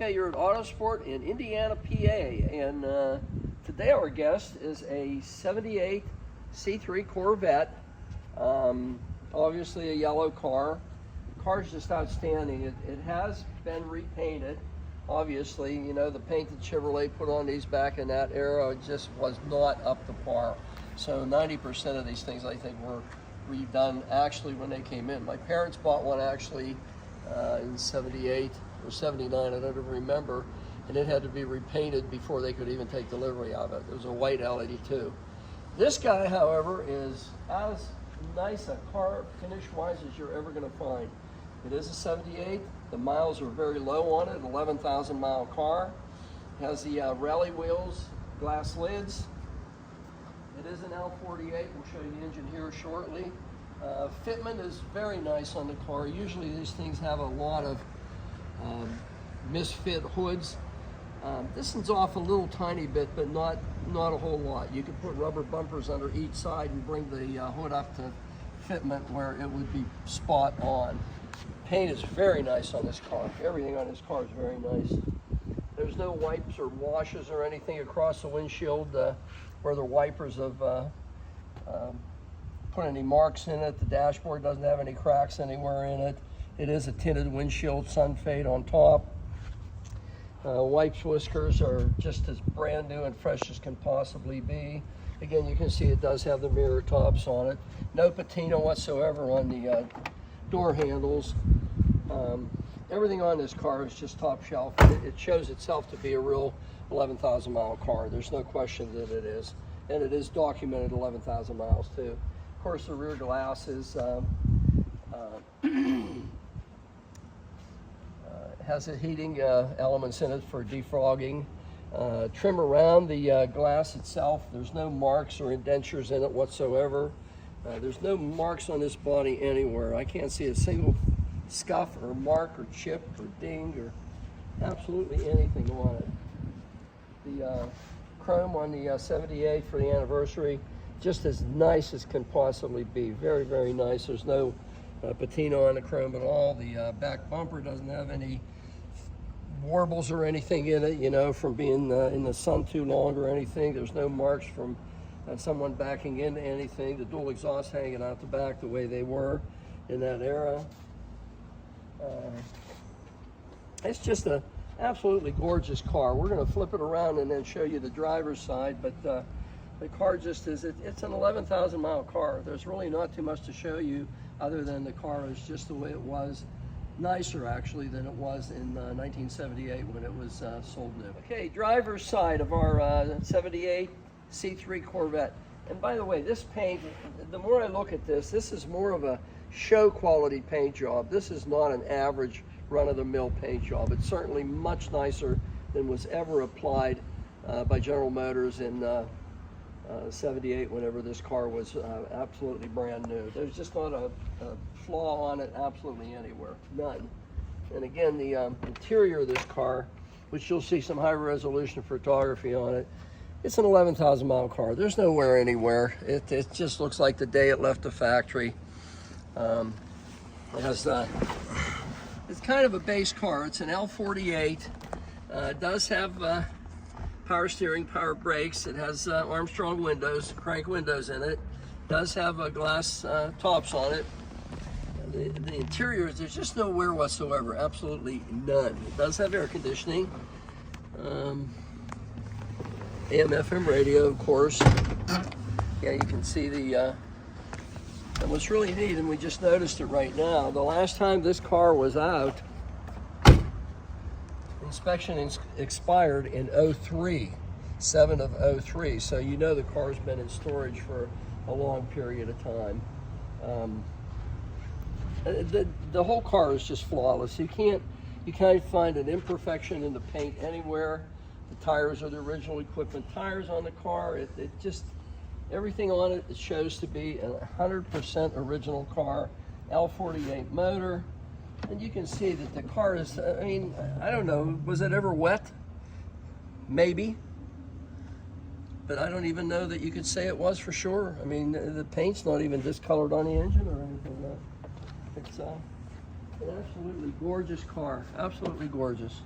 Okay, you're at Autosport in Indiana, PA, and today our guest is a 78 C3 Corvette. Obviously a yellow car. The car's just outstanding. It has been repainted. Obviously, you know, the paint that Chevrolet put on these back in that era just was not up to par. So 90% of these things, I think, were redone actually when they came in. My parents bought one actually in 78 or 79, I don't even remember, and it had to be repainted before they could even take delivery of it. It was a white L82. This guy, however, is as nice a car finish-wise as you're ever going to find. It is a 78. The miles are very low on it, 11,000 mile car. It has the rally wheels, glass lids. It is an L48. We'll show you the engine here shortly. Fitment is very nice on the car. Usually these things have a lot of misfit hoods. This one's off a little tiny bit, but not a whole lot. You could put rubber bumpers under each side and bring the hood up to fitment where it would be spot on. Paint is very nice on this car. Everything on this car is very nice. There's no wipes or washes or anything across the windshield where the wipers have put any marks in it. The dashboard doesn't have any cracks anywhere in it. It is a tinted windshield, sun fade on top. Wipes, whiskers are just as brand new and fresh as can possibly be. Again, you can see it does have the mirror tops on it. No patina whatsoever on the door handles. Everything on this car is just top shelf. It shows itself to be a real 11,000 mile car. There's no question that it is. And it is documented 11,000 miles too. Of course, the rear glass is has a heating elements in it for defrogging. Trim around the glass itself. There's no marks or indentures in it whatsoever. There's no marks on this body anywhere. I can't see a single scuff or mark or chip or ding or absolutely anything on it. The chrome on the 78 for the anniversary, just as nice as can possibly be. Very, very nice. There's no patina on the chrome at all. The back bumper doesn't have any warbles or anything in it, you know, from being in the sun too long or anything. There's no marks from someone backing into anything. The dual exhaust hanging out the back the way they were in that era. It's just an absolutely gorgeous car. We're going to flip it around and then show you the driver's side, but the car just is, it's an 11,000 mile car. There's really not too much to show you other than the car is just the way it was. Nicer actually than it was in 1978 when it was sold new. Okay, driver's side of our 78 C3 Corvette. And by the way, this paint, the more I look at this is more of a show quality paint job. This is not an average run-of-the-mill paint job. It's certainly much nicer than was ever applied by General Motors in 78 whenever this car was absolutely brand new. There's just not a flaw on it absolutely anywhere, none. And again, the interior of this car, which you'll see some high resolution photography on it, it's an 11,000 mile car. There's no wear anywhere. It just looks like the day it left the factory. It has it's kind of a base car. It's an L48. It does have power steering, power brakes. It has Armstrong windows, crank windows in it. It does have glass tops on it. The interior, there's just no wear whatsoever, absolutely none. It does have air conditioning. AM/FM radio, of course. Yeah, you can see the, and what's really neat, and we just noticed it right now, the last time this car was out, inspection expired in 03, 7 of 03. So you know the car's been in storage for a long period of time. The whole car is just flawless. You can't find an imperfection in the paint anywhere. The tires are the original equipment tires on the car. It just, everything on it shows to be a 100% original car. L48 motor. And you can see that the car is, I mean, I don't know, was it ever wet? Maybe. But I don't even know that you could say it was for sure. I mean, the paint's not even discolored on the engine or anything like that. It's an absolutely gorgeous car, absolutely gorgeous.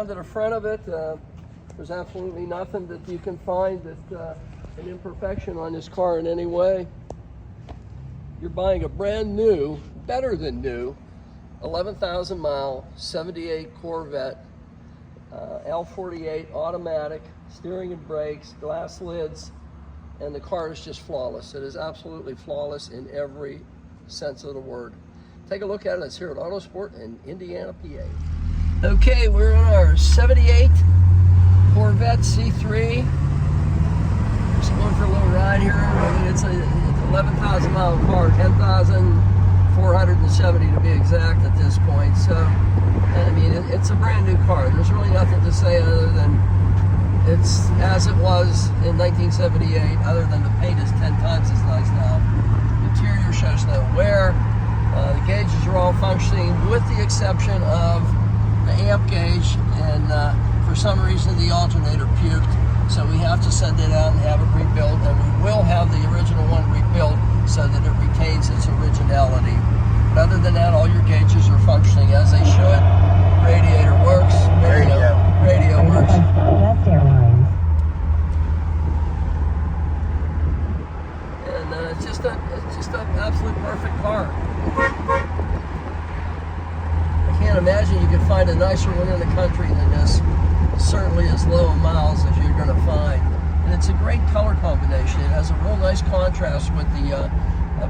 around to the front of it. There's absolutely nothing that you can find that an imperfection on this car in any way. You're buying a brand new, better than new, 11,000 mile, 78 Corvette, L48 automatic, steering and brakes, glass lids, and the car is just flawless. It is absolutely flawless in every sense of the word. Take a look at it. It's here at Autosport in Indiana, PA. Okay, we're in our 78 Corvette C3. Just going for a little ride here. I mean, it's a 11,000 mile car, 10,470 to be exact at this point. So, I mean, it's a brand new car. There's really nothing to say other than it's as it was in 1978, other than the paint is 10 times as nice now. The interior shows no wear. The gauges are all functioning with the exception of the amp gauge, and for some reason the alternator puked. So we have to send it out and have it rebuilt, and we will have the original one rebuilt so that it retains its originality. But other than that, all your gauges are functioning as they should. Radiator works. Radio works. And it's just an absolute perfect car. I can't imagine you could find a nicer one in the country than this. Certainly as low in miles as you're going to find. And it's a great color combination. It has a real nice contrast with the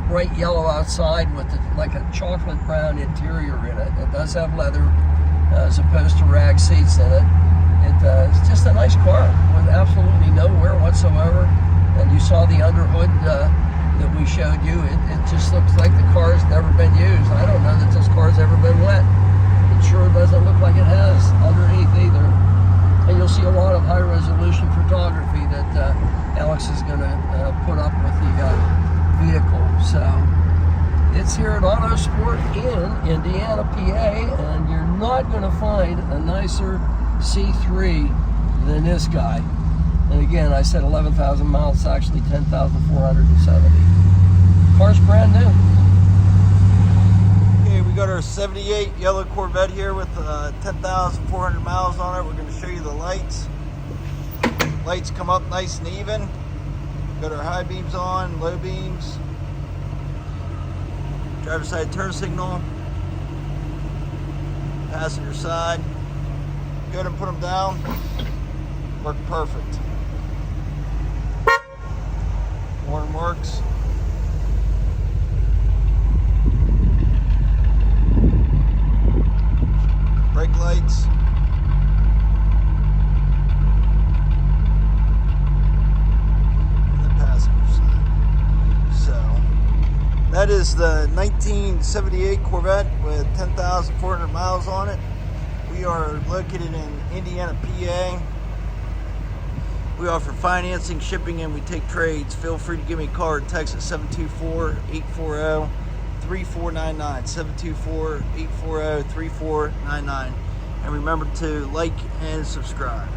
bright yellow outside with like a chocolate brown interior in it. It does have leather as opposed to rag seats in it. It's just a nice car with absolutely no wear whatsoever. And you saw the underhood that we showed you. It just looks like the car's never been used. I don't know that this car's ever been wet. It sure doesn't look like it has underneath either. And you'll see a lot of high-resolution photography that Alex is going to put up with the vehicle. So it's here at Autosport in Indiana, PA, and you're not going to find a nicer C3 than this guy. And again, I said 11,000 miles, it's actually 10,470. Car's brand new. We got our 78 yellow Corvette here with 10,400 miles on it. We're going to show you the lights. Lights come up nice and even. Got our high beams on, low beams. Driver side turn signal. Passenger side. Go ahead and put them down. Work perfect. Horn works. Brake lights. And the passenger side. So, that is the 1978 Corvette with 10,400 miles on it. We are located in Indiana, PA. We offer financing, shipping, and we take trades. Feel free to give me a call or text at 724-840-3499. 724-840-3499. And remember to like and subscribe.